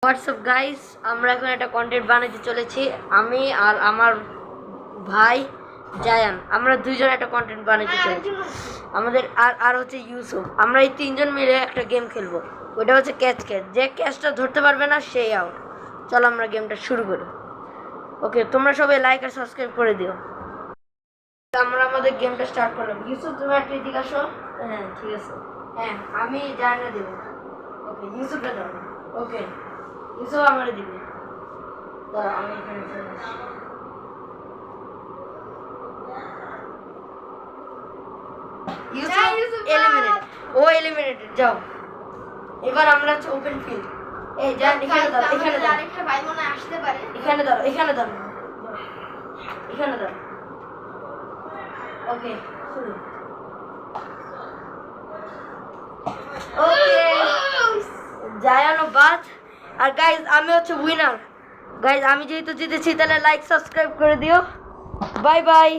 WhatsApp guys, আমরা এখন একটা কন্টেন্ট বানাতে চলেছি। আমি আর আমার ভাই জায়ান, আমরা দুইজন একটা কন্টেন্ট বানাতে চলেছি। আমাদের আর হচ্ছে ইউসুফ। আমরা এই তিনজন মিলে একটা গেম খেলবো। ওইটা হচ্ছে ক্যাচ ক্যাচ। যে ক্যাচটা ধরতে পারবে না সেই আউট। চলো আমরা গেমটা শুরু করি। ওকে, তোমরা সবাই লাইক আর সাবস্ক্রাইব করে দিও। আমরা আমাদের গেমটা স্টার্ট করলাম। ইউসুফ, তুমি একটা এদিকে আসো। হ্যাঁ, ঠিক আছে। হ্যাঁ, আমি জায়ানকে দেবো। ওকে, ইউসুফকে দাও। ওকে, ইউসুফ আমারে দিবে। দাঁড়া, আমি এখানে চলে আসি। ইউসুফ এলিমিনেটেড। ও এলিমিনেটেড। যাও, এবার আমরা হচ্ছে ওপেন ফিল্ড। এই যা, এখানে দাঁড়া, এখানে দাঁড়া। আরেকটা ভাই মনে আসতে পারে। এখানে দাঁড়া, এখানে দাঁড়া, এখানে দাঁড়া। ওকে, শুরু। ওকে, জায়ানো বাদ। আর গাইজ, আমি হচ্ছে উইনার। গাইজ, আমি যেহেতু জিতেছি, তাহলে লাইক সাবস্ক্রাইব করে দিও। Bye bye.